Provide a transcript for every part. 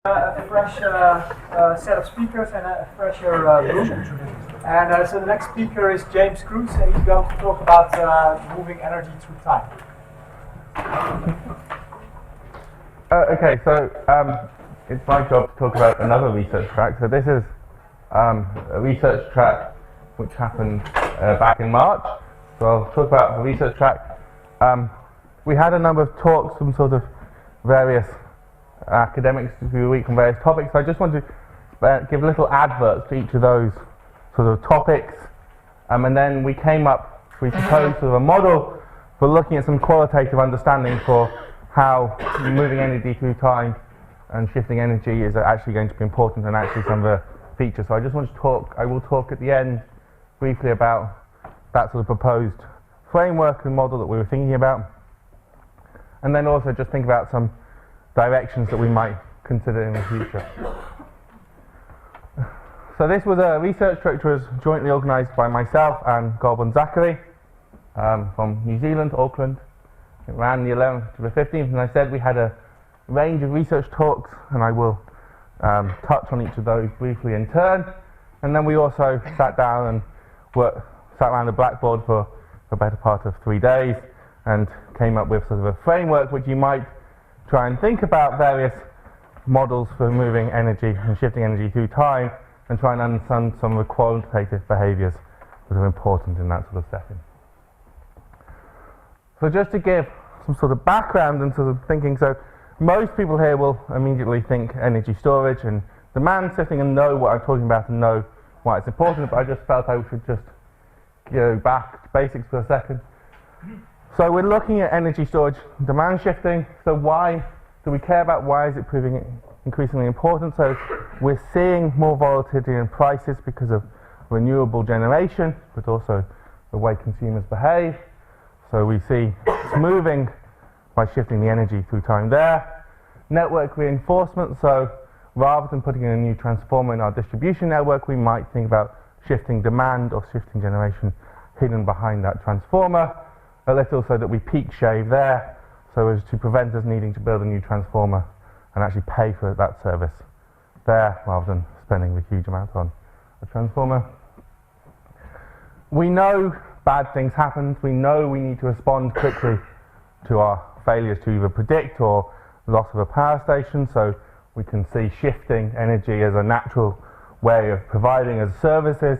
A fresh set of speakers and a fresher room. And so the next speaker is James Cruz, and he's going to talk about moving energy through time. Okay, so it's my job to talk about another research track. So this is a research track which happened back in March. So I'll talk about the research track. We had a number of talks from sort of various academics through the week on various topics. So I just want to give little adverts to each of those sort of topics. And then we proposed sort of a model for looking at some qualitative understanding for how moving energy through time and shifting energy is actually going to be important, and actually some of the features. So I just want to I will talk at the end briefly about that sort of proposed framework and model that we were thinking about. And then also just think about some directions that we might consider in the future. So this was a research track which was jointly organised by myself and Gorbon Zachary from New Zealand, Auckland. It ran the 11th to the 15th, and I said we had a range of research talks, and I will touch on each of those briefly in turn. And then we also sat down and sat around the blackboard for the better part of 3 days and came up with sort of a framework which you might try and think about various models for moving energy and shifting energy through time, and try and understand some of the qualitative behaviours that are important in that sort of setting. So just to give some sort of background and sort of thinking, so most people here will immediately think energy storage and demand shifting and know what I'm talking about and know why it's important, but I just felt I should just go back to basics for a second. So we're looking at energy storage, demand shifting. So why do we care about why is it proving increasingly important? So we're seeing more volatility in prices because of renewable generation, but also the way consumers behave. So we see it's moving by shifting the energy through time there. Network reinforcement, so rather than putting in a new transformer in our distribution network, we might think about shifting demand or shifting generation hidden behind that transformer, a little so that we peak shave there, so as to prevent us needing to build a new transformer and actually pay for that service there rather than spending the huge amount on a transformer. We know bad things happen. We know we need to respond quickly to our failures to either predict or loss of a power station, so we can see shifting energy as a natural way of providing us services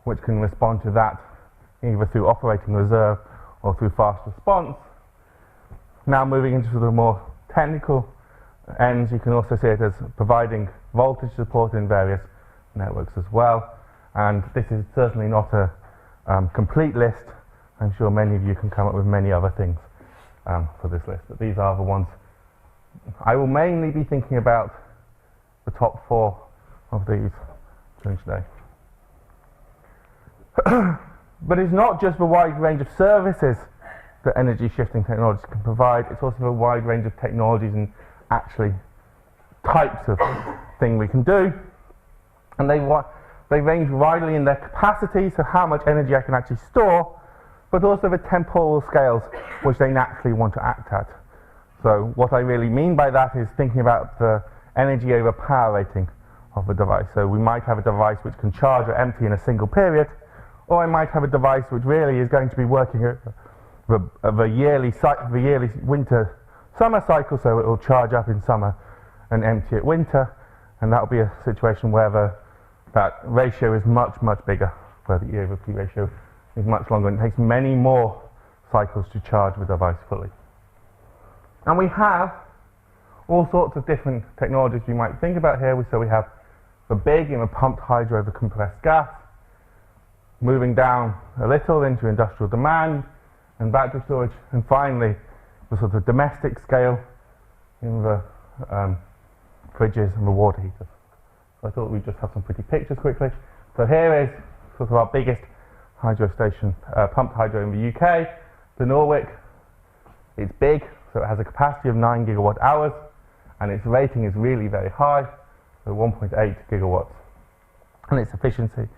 which can respond to that either through operating reserve or through fast response. Now moving into the more technical ends, you can also see it as providing voltage support in various networks as well, and this is certainly not a complete list. I'm sure many of you can come up with many other things for this list, but these are the ones I will mainly be thinking about, the top 4 of these during today. But it's not just the wide range of services that energy shifting technologies can provide, it's also a wide range of technologies and actually types of thing we can do, and they range widely in their capacity, so how much energy I can actually store, but also the temporal scales which they naturally want to act at. So what I really mean by that is thinking about the energy over power rating of the device. So we might have a device which can charge or empty in a single period, or I might have a device which really is going to be working at the yearly winter-summer cycle, so it will charge up in summer and empty at winter, and that will be a situation where that ratio is much, much bigger, where the E over P ratio is much longer, and it takes many more cycles to charge the device fully. And we have all sorts of different technologies we might think about here. So we have the big in the pumped hydro, the compressed gas, moving down a little into industrial demand and battery storage, and finally the sort of domestic scale in the fridges and the water heaters. So I thought we'd just have some pretty pictures quickly. So here is sort of our biggest hydro station, pumped hydro in the UK, the Norwick. It's big, so it has a capacity of 9 gigawatt hours, and its rating is really very high, so 1.8 gigawatts. And its efficiency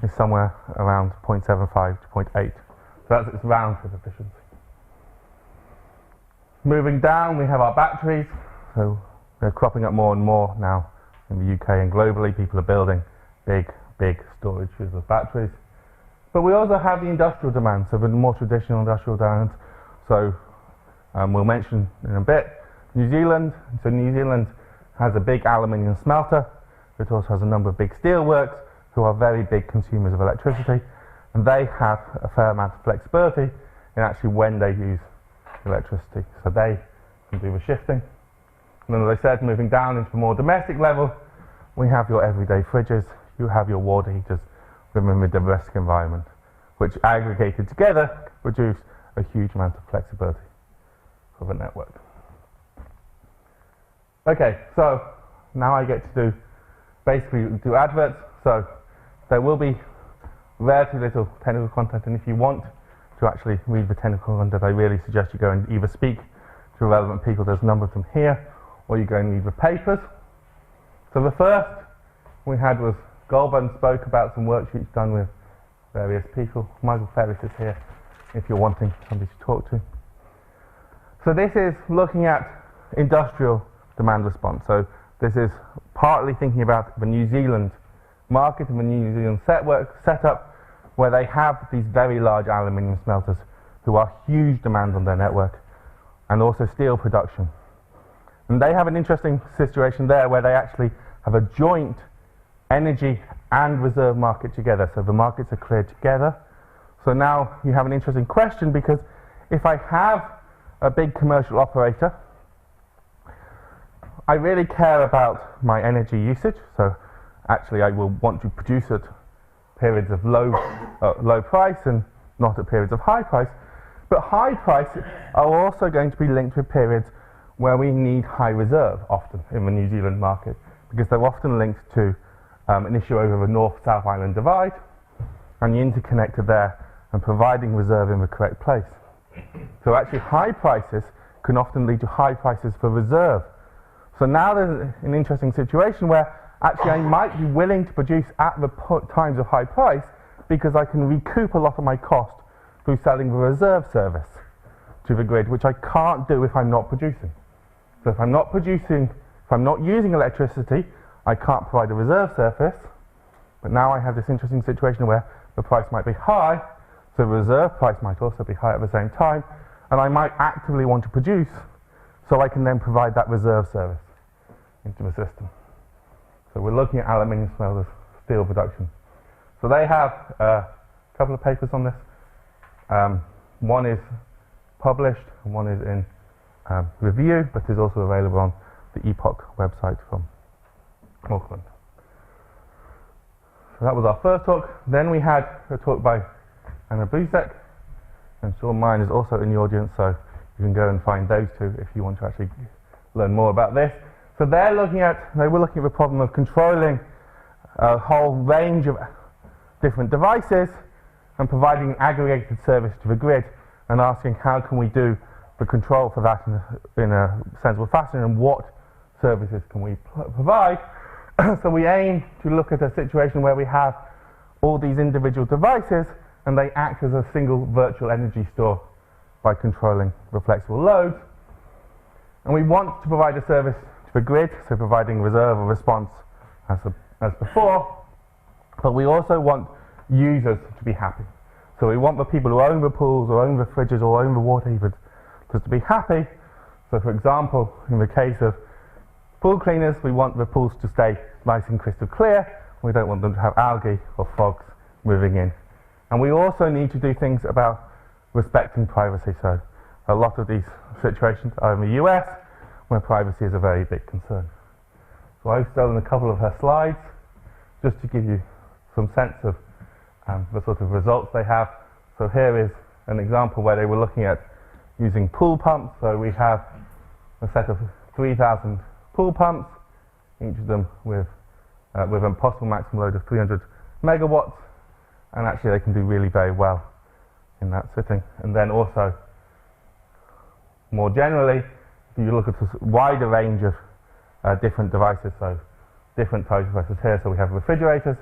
is somewhere around 0.75 to 0.8. So that's its round trip efficiency. Moving down, we have our batteries. So They're cropping up more and more now in the UK and globally. People are building big storages of batteries. But we also have the industrial demand, so the more traditional industrial demand. So we'll mention in a bit New Zealand. So New Zealand has a big aluminium smelter. It also has a number of big steel works who are very big consumers of electricity, and they have a fair amount of flexibility in actually when they use electricity. So they can do the shifting. And then, as I said, moving down into the more domestic level, we have your everyday fridges, you have your water heaters within the domestic environment, which aggregated together produce a huge amount of flexibility for the network. Okay, so now I get to basically do adverts. So there will be relatively little technical content, and if you want to actually read the technical content, I really suggest you go and either speak to relevant people, there's a number of them here, or you go and read the papers. So the first we had was Goldman spoke about some worksheets done with various people. Michael Ferris is here if you're wanting somebody to talk to. So this is looking at industrial demand response. So this is partly thinking about the New Zealand market and the New Zealand setup, where they have these very large aluminium smelters who are huge demand on their network, and also steel production. And they have an interesting situation there where they actually have a joint energy and reserve market together. So the markets are cleared together. So now you have an interesting question, because if I have a big commercial operator, I really care about my energy usage. So actually I will want to produce at periods of low price and not at periods of high price. But high price are also going to be linked with periods where we need high reserve often in the New Zealand market, because they're often linked to an issue over the North-South Island divide and the interconnector there and providing reserve in the correct place. So actually high prices can often lead to high prices for reserve. So now there's an interesting situation where actually I might be willing to produce at the times of high price, because I can recoup a lot of my cost through selling the reserve service to the grid, which I can't do if I'm not producing. So if I'm not producing, if I'm not using electricity, I can't provide a reserve service. But now I have this interesting situation where the price might be high, so the reserve price might also be high at the same time, and I might actively want to produce so I can then provide that reserve service into the system. So we're looking at aluminium smelters, steel production. So they have a couple of papers on this. One is published and one is in review, but is also available on the Epoch website from Auckland. So that was our first talk. Then we had a talk by Anna Buzek, and Sean Mine is also in the audience, so you can go and find those two if you want to actually learn more about this. So they were looking at the problem of controlling a whole range of different devices and providing aggregated service to the grid, and asking how can we do the control for that in a sensible fashion, and what services can we provide. So we aim to look at a situation where we have all these individual devices and they act as a single virtual energy store by controlling the flexible loads. And we want to provide a service to the grid, so providing reserve or response as before, but we also want users to be happy. So we want the people who own the pools or own the fridges or own the water heaters to be happy. So for example, in the case of pool cleaners, we want the pools to stay nice and crystal clear. We don't want them to have algae or fogs moving in. And we also need to do things about respecting privacy. So a lot of these situations are in the US, where privacy is a very big concern. So I've stolen a couple of her slides just to give you some sense of the sort of results they have. So here is an example where they were looking at using pool pumps. So we have a set of 3,000 pool pumps, each of them with a possible maximum load of 300 megawatts, and actually they can do really very well in that setting. And then also, more generally, if you look at a wider range of different devices, so different types of devices here. So we have refrigerators,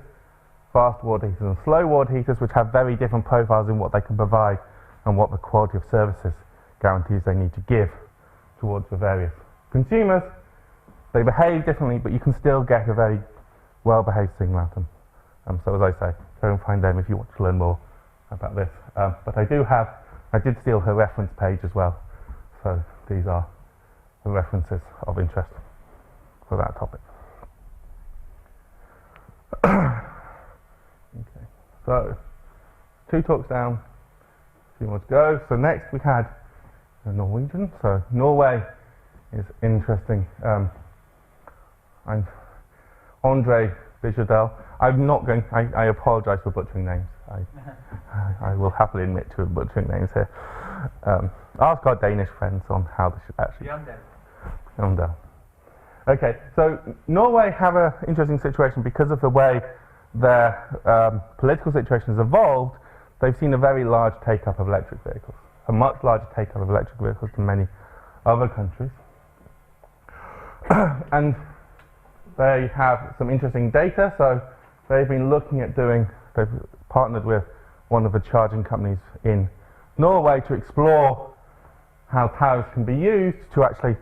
fast water heaters and slow water heaters, which have very different profiles in what they can provide and what the quality of services guarantees they need to give towards the various consumers. They behave differently, but you can still get a very well-behaved signal out of them. So as I say, go and find them if you want to learn more about this. But I did steal her reference page as well. So these are the references of interest for that topic. Okay, so 2 talks down, a few more to go. So next we had the Norwegian. So Norway is interesting. I'm Andre Bijadel. I apologise for butchering names. I will happily admit to butchering names here. Ask our Danish friends on how this should actually. Bjørndal. Okay, so Norway have an interesting situation because of the way their political situation has evolved. They've seen a very large take-up of electric vehicles, a much larger take-up of electric vehicles than many other countries. And they have some interesting data, so they've been looking at they've partnered with one of the charging companies in Norway to explore how tariffs can be used to actually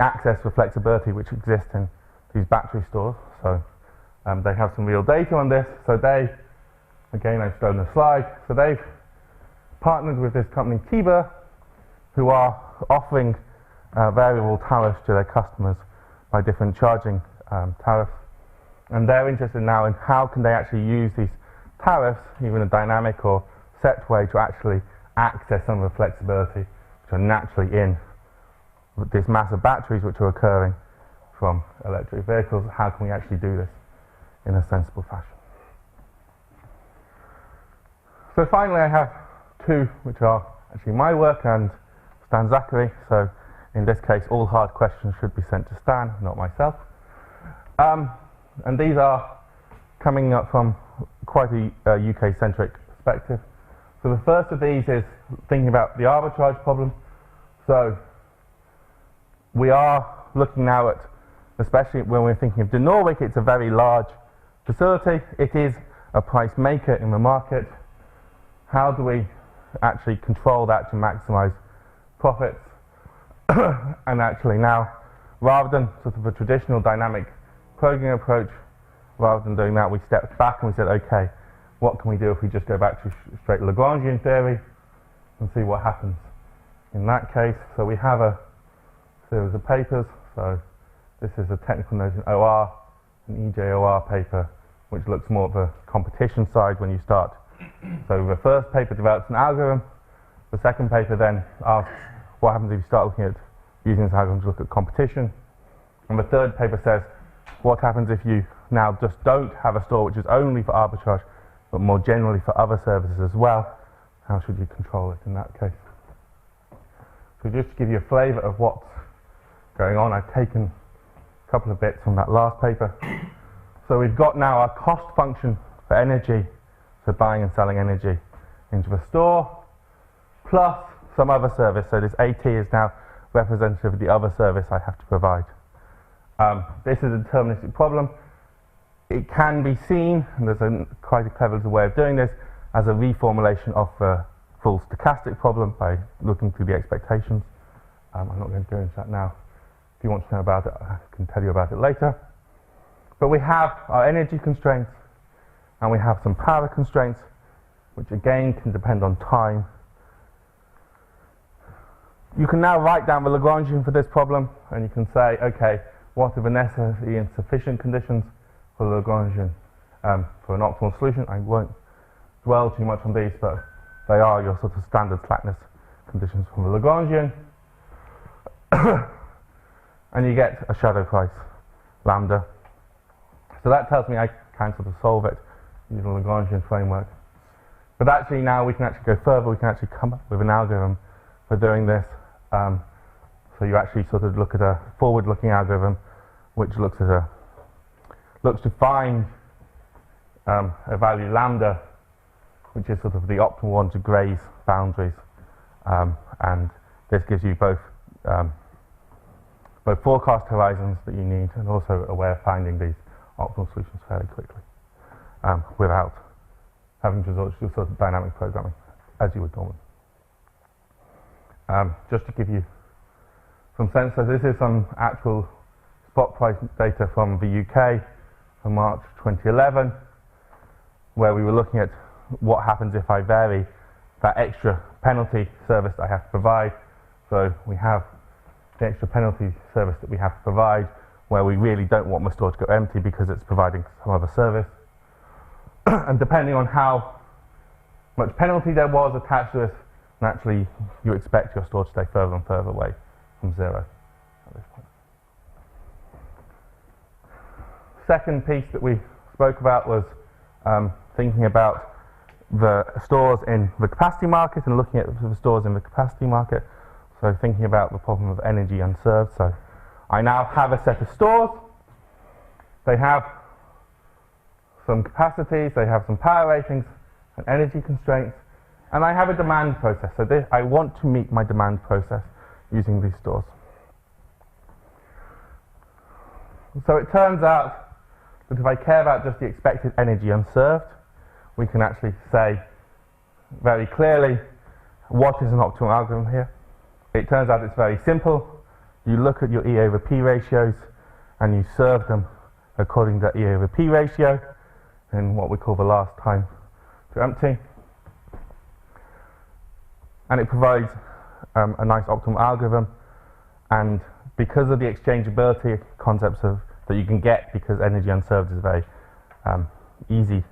access the flexibility which exists in these battery stores. So they have some real data on this. So again, I've shown the slide. So they've partnered with this company, Tiber, who are offering variable tariffs to their customers by different charging tariffs. And they're interested now in how can they actually use these tariffs, even a dynamic or set way, to actually access some of the flexibility which are naturally in these massive batteries which are occurring from electric vehicles. How can we actually do this in a sensible fashion? So finally I have 2 which are actually my work and Stan Zachary. So in this case all hard questions should be sent to Stan, not myself. And these are coming up from quite a UK-centric perspective. So the first of these is thinking about the arbitrage problem. So we are looking now at, especially when we're thinking of De Norwich, it's a very large facility. It is a price maker in the market. How do we actually control that to maximize profits? And actually now, rather than sort of a traditional dynamic programming approach, rather than doing that, we stepped back and we said, okay, what can we do if we just go back to straight Lagrangian theory and see what happens in that case? So we have a series of papers. So this is a technical notion OR, an EJOR paper, which looks more at the competition side when you start. So the first paper develops an algorithm. The second paper then asks what happens if you start looking at using this algorithm to look at competition. And the third paper says what happens if you now just don't have a store which is only for arbitrage, but more generally for other services as well. How should you control it in that case? So just to give you a flavour of what's going on, I've taken a couple of bits from that last paper. So we've got now our cost function for energy, so buying and selling energy into the store, plus some other service. So this AT is now representative of the other service I have to provide. This is a deterministic problem. It can be seen, and there's quite a clever way of doing this, as a reformulation of the full stochastic problem by looking through the expectations. I'm not going to go into that now. If you want to know about it, I can tell you about it later. But we have our energy constraints, and we have some power constraints, which again can depend on time. You can now write down the Lagrangian for this problem, and you can say, okay, what are the necessary and sufficient conditions for Lagrangian for an optimal solution? I won't dwell too much on these, but they are your sort of standard slackness conditions from the Lagrangian. And you get a shadow price, lambda. So that tells me I can sort of solve it using the Lagrangian framework. But actually now we can actually go further. We can actually come up with an algorithm for doing this. So you actually sort of look at a forward-looking algorithm which looks to find a value lambda, which is sort of the optimal one to graze boundaries, and this gives you both forecast horizons that you need and also a way of finding these optimal solutions fairly quickly without having to resort to sort of dynamic programming as you would normally. Just to give you some sense, so this is some actual spot price data from the UK from March 2011, where we were looking at what happens if I vary that extra penalty service that I have to provide. So we have the extra penalty service that we have to provide, where we really don't want my store to go empty because it's providing some other service. And depending on how much penalty there was attached to this, naturally you expect your store to stay further and further away from zero at this point. Second piece that we spoke about was thinking about the stores in the capacity market and looking at the stores in the capacity market. So thinking about the problem of energy unserved. So I now have a set of stores. They have some capacities, they have some power ratings and energy constraints, and I have a demand process. So I want to meet my demand process using these stores. So it turns out that if I care about just the expected energy unserved, we can actually say very clearly what is an optimal algorithm here. It turns out it's very simple. You look at your E over P ratios and you serve them according to E over P ratio in what we call the last time to empty. And it provides a nice optimal algorithm, and because of the exchangeability concepts that you can get, because energy unserved is a very easy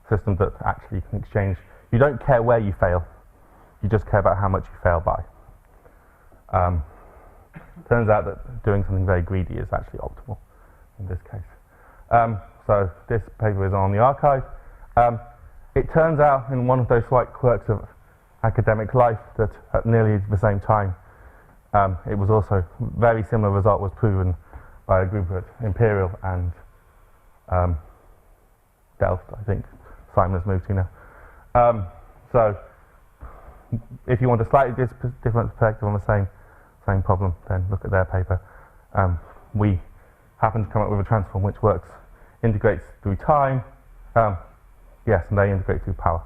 system that actually you can exchange. You don't care where you fail, you just care about how much you fail by. Turns out that doing something very greedy is actually optimal in this case. So this paper is on the archive. It turns out, in one of those slight quirks of academic life, that at nearly the same time, it was also very similar result was proven by a group at Imperial and Delft, I think Simon has moved to now. So if you want a slightly different perspective on the same problem, then look at their paper. We happen to come up with a transform which works, integrates through time, yes, and they integrate through power.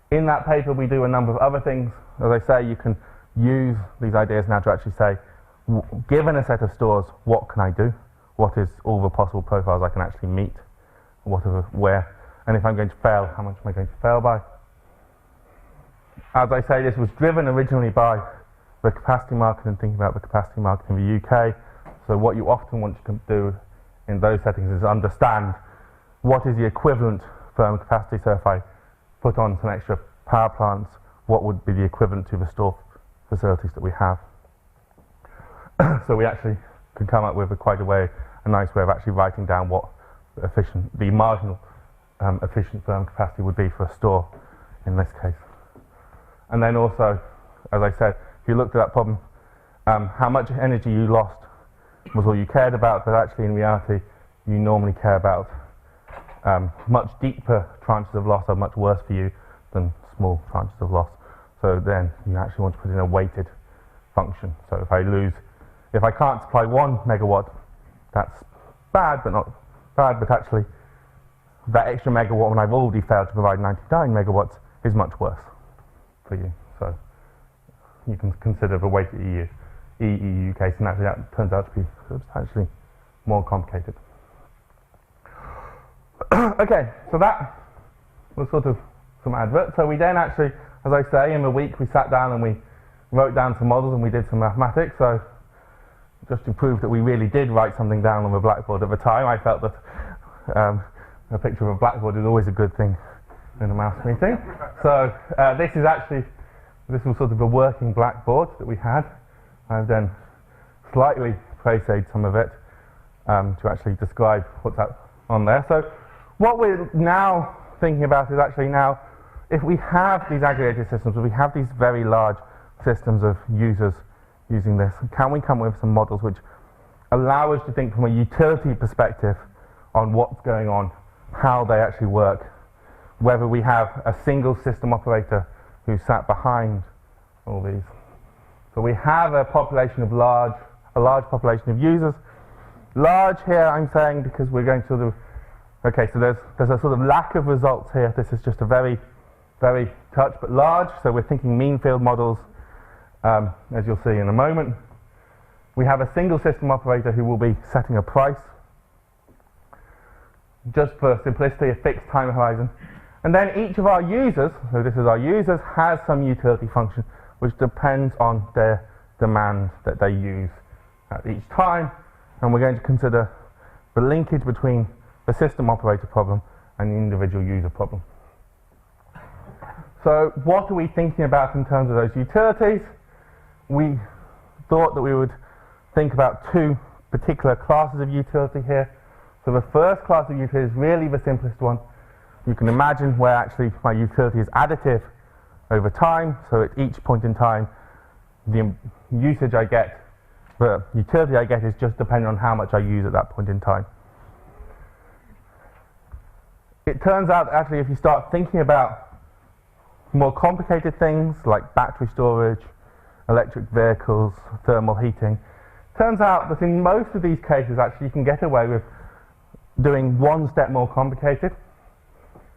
In that paper we do a number of other things. As I say, you can use these ideas now to actually say, given a set of stores, what can I do? What is all the possible profiles I can actually meet? Where? And if I'm going to fail, how much am I going to fail by? As I say, this was driven originally by the capacity market and thinking about the capacity market in the UK. So what you often want to do in those settings is understand what is the equivalent firm capacity. So if I put on some extra power plants, what would be the equivalent to the store facilities that we have? So we actually could come up with a nice way of actually writing down what the marginal efficient firm capacity would be for a store in this case. And then also, as I said, if you looked at that problem, how much energy you lost was all you cared about, but actually in reality you normally care about much deeper tranches of loss are much worse for you than small tranches of loss. So then you actually want to put in a weighted function. So if I can't supply 1 megawatt, that's bad, but not bad, but actually that extra megawatt when I've already failed to provide 99 megawatts is much worse for you. So you can consider the weighted EU case, and actually that turns out to be substantially more complicated. Okay, so that was sort of some advert. So we then actually, as I say, in the week we sat down and we wrote down some models and we did some mathematics. So just to prove that we really did write something down on the blackboard at the time, I felt that a picture of a blackboard is always a good thing in a maths meeting. So this was sort of a working blackboard that we had. I've then slightly presaged some of it to actually describe what's on there. So what we're now thinking about is actually now, if we have these aggregated systems, if we have these very large systems of users using this, can we come up with some models which allow us to think from a utility perspective on what's going on, how they actually work, whether we have a single system operator who sat behind all these. So we have a population of a large population of users. Large here I'm saying because we're going to sort of, okay, so there's a sort of lack of results here. This is just a very, very touch, but large. So we're thinking mean field models. as you'll see in a moment. We have a single system operator who will be setting a price, just for simplicity, a fixed time horizon. And then each of our users, so this is our users, has some utility function which depends on their demand that they use at each time. And we're going to consider the linkage between the system operator problem and the individual user problem. So what are we thinking about in terms of those utilities? We thought that we would think about two particular classes of utility here. So the first class of utility is really the simplest one. You can imagine where actually my utility is additive over time. So at each point in time, the usage I get, the utility I get is just dependent on how much I use at that point in time. It turns out actually if you start thinking about more complicated things like battery storage, electric vehicles, thermal heating, turns out that in most of these cases actually you can get away with doing one step more complicated,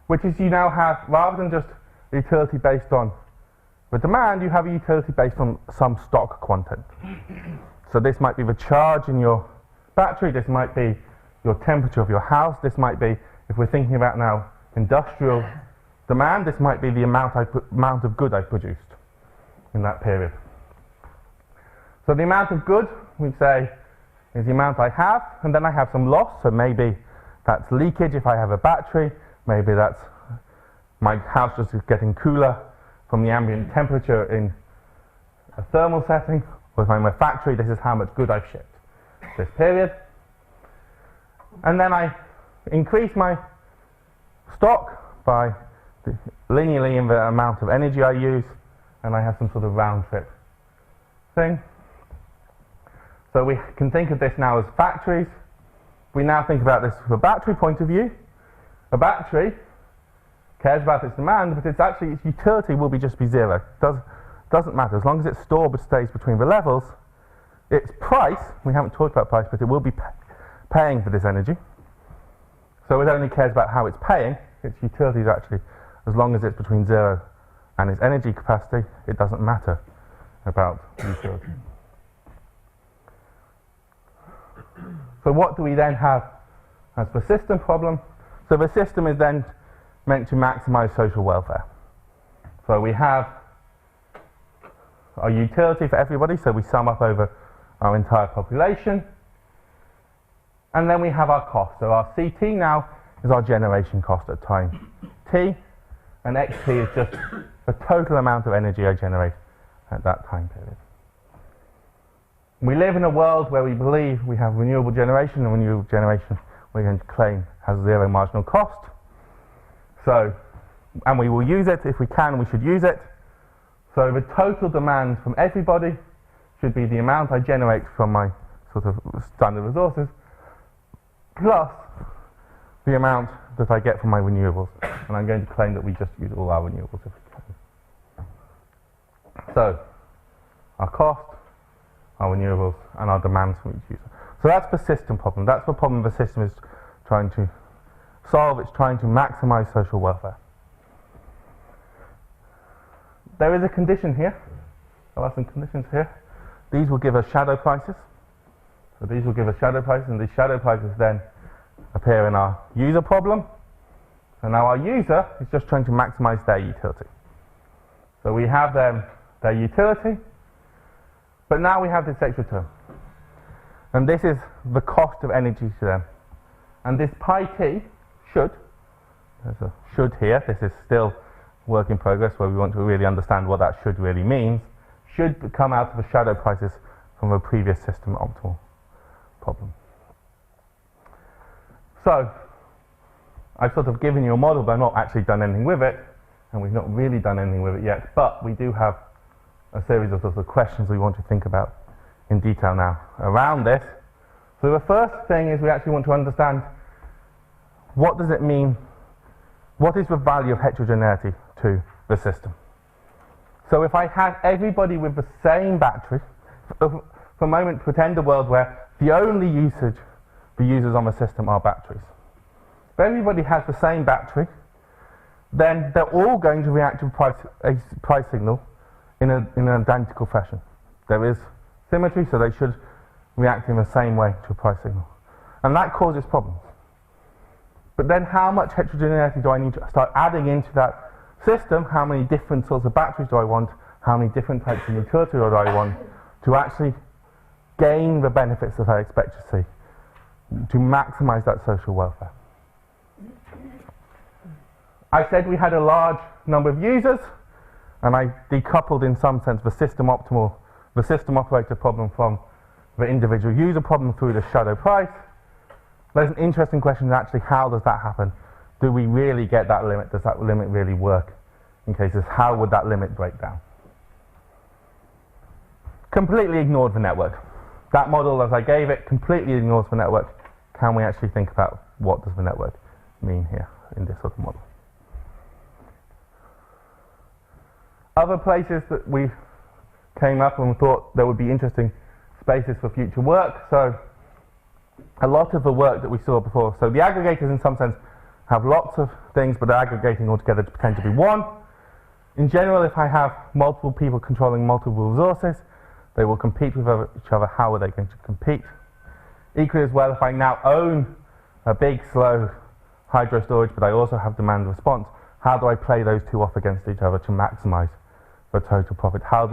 which is you now have, rather than just a utility based on the demand, you have a utility based on some stock content. So this might be the charge in your battery, this might be your temperature of your house, this might be, if we're thinking about now industrial demand, this might be the amount of good I produced in that period. So the amount of good, we say, is the amount I have, and then I have some loss, so maybe that's leakage if I have a battery, maybe that's my house just is getting cooler from the ambient temperature in a thermal setting, or if I'm a factory, this is how much good I've shipped this period. And then I increase my stock by linearly in the amount of energy I use, and I have some sort of round trip thing. So we can think of this now as factories. We now think about this from a battery point of view. A battery cares about its demand, but it's actually its utility will just be zero. Doesn't matter. As long as it's stored but stays between the levels, its price, we haven't talked about price, but it will be paying for this energy. So it only cares about how it's paying. Its utility is actually, as long as it's between zero and its energy capacity, it doesn't matter about utility. So what do we then have as the system problem? So the system is then meant to maximize social welfare. So we have our utility for everybody, so we sum up over our entire population. And then we have our cost. So our CT now is our generation cost at time t, and XT is just the total amount of energy I generate at that time period. We live in a world where we believe we have renewable generation, and renewable generation we're going to claim has zero marginal cost. So, and we will use it if we can, we should use it. So the total demand from everybody should be the amount I generate from my sort of standard resources, plus the amount that I get from my renewables. And I'm going to claim that we just use all our renewables if we can. So, our cost, our renewables, and our demands from each user. So that's the system problem. That's the problem the system is trying to solve. It's trying to maximize social welfare. There is a condition here. There are some conditions here. These will give us shadow prices. So these will give us shadow prices, and these shadow prices then appear in our user problem. So now our user is just trying to maximize their utility. So we have their utility, but now we have this extra term. And this is the cost of energy to them. And this pi t should, there's a should here, this is still work in progress where we want to really understand what that should really means, should come out of the shadow prices from a previous system optimal problem. So, I've sort of given you a model, but I've not actually done anything with it, and we've not really done anything with it yet, but we do have a series of sort of questions we want to think about in detail now around this. So the first thing is we actually want to understand what does it mean, what is the value of heterogeneity to the system. So if I had everybody with the same battery, for a moment pretend a world where the only usage the users on the system are batteries. If everybody has the same battery, then they're all going to react to a price signal in an identical fashion. There is symmetry, so they should react in the same way to a price signal. And that causes problems. But then how much heterogeneity do I need to start adding into that system? How many different sorts of batteries do I want? How many different types of utility do I want to actually gain the benefits that I expect to see, to maximize that social welfare? I said we had a large number of users, and I decoupled in some sense the system operator problem from the individual user problem through the shadow price. There's an interesting question actually, how does that happen? Do we really get that limit? Does that limit really work in cases? How would that limit break down? Completely ignored the network. That model, as I gave it, completely ignores the network. Can we actually think about what does the network mean here in this sort of model? Other places that we came up and thought there would be interesting spaces for future work. So a lot of the work that we saw before, so the aggregators in some sense have lots of things, but they're aggregating all together to pretend to be one. In general, if I have multiple people controlling multiple resources, they will compete with each other. How are they going to compete? Equally as well, if I now own a big, slow hydro storage, but I also have demand response, how do I play those two off against each other to maximize the total profit? How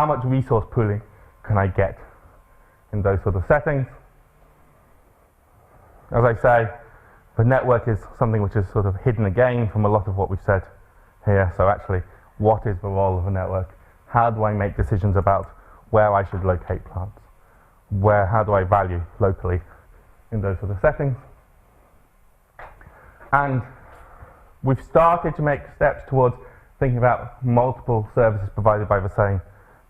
much resource pooling can I get in those sort of settings? As I say, the network is something which is sort of hidden again from a lot of what we've said here. So actually, what is the role of a network? How do I make decisions about where I should locate plants? How do I value locally in those sort of settings? And we've started to make steps towards thinking about multiple services provided by the same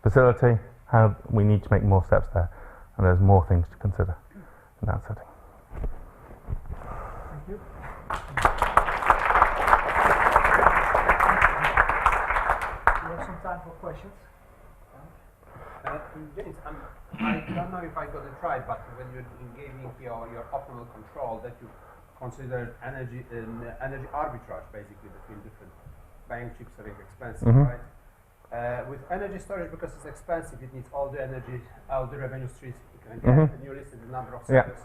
facility. How we need to make more steps there, and there's more things to consider in that setting. Thank you. We have some time for questions. James, I don't know if I got it right, but when you're engaging your optimal control, that you consider energy arbitrage basically between different buying chips are expensive, right? With energy storage, because it's expensive, it needs all the energy, all the revenue streams you can get, and you listed the number of services.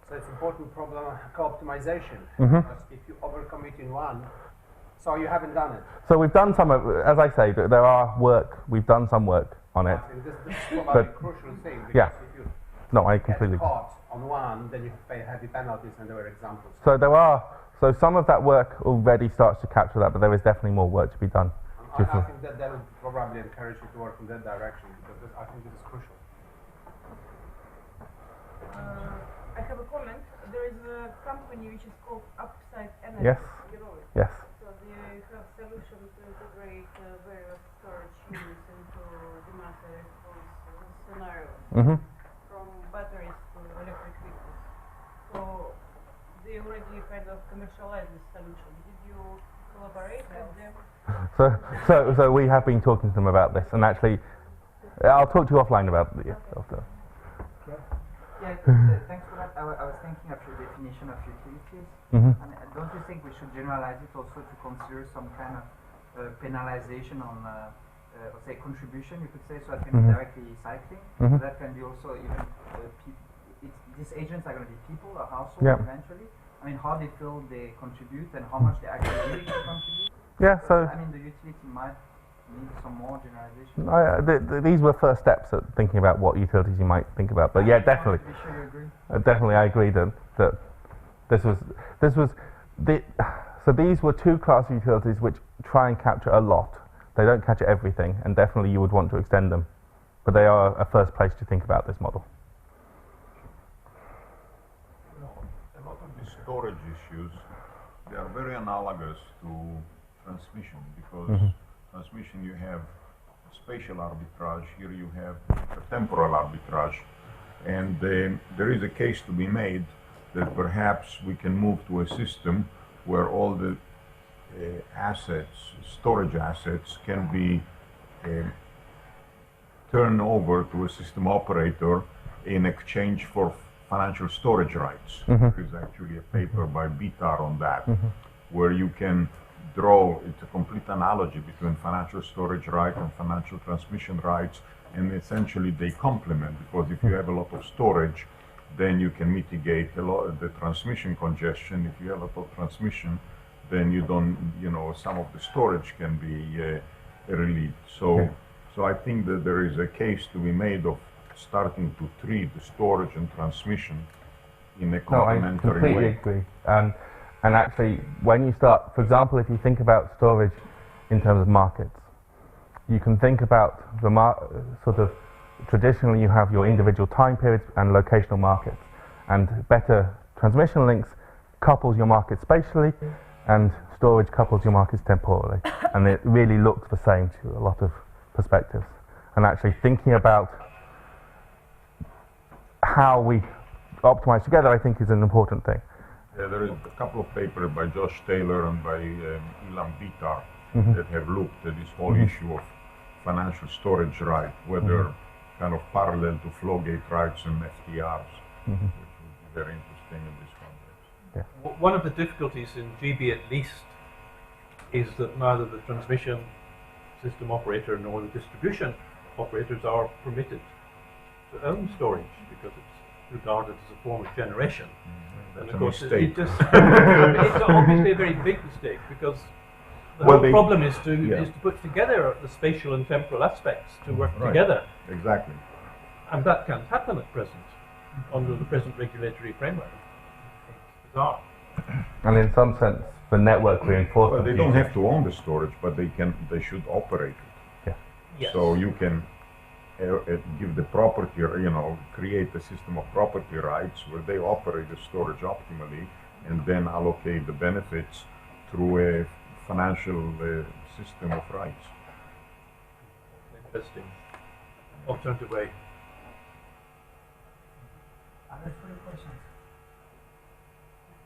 So it's important problem co-optimization, because if you overcommit in one, so you haven't done it. So we've done some, as I say, we've done some work on it. I think this is probably a crucial thing, because if you I completely get caught on one, then you pay heavy penalties, and there were examples. So some of that work already starts to capture that, but there is definitely more work to be done. I think that would probably encourage you to work in that direction, because I think this is crucial. I have a comment. There is a company which is called Upside Energy. Yes. You know it? Yes. So they have solution to integrate various storage units into demand response scenarios, from batteries to electric vehicles. So they already kind of commercialized this solution. Did you collaborate with them? So we have been talking to them about this, and actually, I'll talk to you offline about it. After. Yeah, thanks for that. I was thinking of your definition of utilities, and don't you think we should generalize it also to consider some kind of penalization on, say, contribution, you could say, so that can be directly cycling. So that can be also even, these agents are going to be people or households eventually. I mean, how they feel they contribute and how much they actually willing to contribute. Yeah, so I mean, the utility might need some more generalization. these were first steps at thinking about what utilities you might think about. But yeah, definitely. Be sure you agree. Definitely, I agree that so these were two classes of utilities which try and capture a lot. They don't capture everything, and definitely you would want to extend them. But they are a first place to think about this model. A lot of these storage issues, they are very analogous to transmission, because transmission you have spatial arbitrage, here you have a temporal arbitrage, and there is a case to be made that perhaps we can move to a system where all the storage assets can be turned over to a system operator in exchange for financial storage rights. There is actually a paper by BITAR on that, where you can draw, it's a complete analogy between financial storage right and financial transmission rights, and essentially they complement, because if you have a lot of storage, then you can mitigate a lot of the transmission congestion. If you have a lot of transmission, then you don't, some of the storage can be relieved. So I think that there is a case to be made of starting to treat the storage and transmission in a No, I complementary completely way. agree. And actually, when you start, for example, if you think about storage in terms of markets, you can think about the sort of, traditionally you have your individual time periods and locational markets, and better transmission links couples your markets spatially, and storage couples your markets temporally, and it really looks the same to a lot of perspectives. And actually thinking about how we optimize together, I think, is an important thing. Yeah, there is a couple of papers by Josh Taylor and by Ilan Bitar that have looked at this whole issue of financial storage right, whether kind of parallel to flow gate rights and FTRs, which would be very interesting in this context. One of the difficulties in GB at least is that neither the transmission system operator nor the distribution operators are permitted to own storage, because it's regarded as a form of generation. That's And of a course, mistake. it's obviously a very big mistake, because the Well, whole problem is to put together the spatial and temporal aspects to work Right. together, Exactly. and that can't happen at present under the present regulatory framework. It's bizarre. And in some sense, the network reinforcement. Well, they don't have to own the storage, but they should operate it. Yes. So you can give the property, create a system of property rights where they operate the storage optimally, and then allocate the benefits through a financial system of rights. Interesting. Alternative way. Other further questions?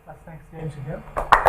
Let's thank James again.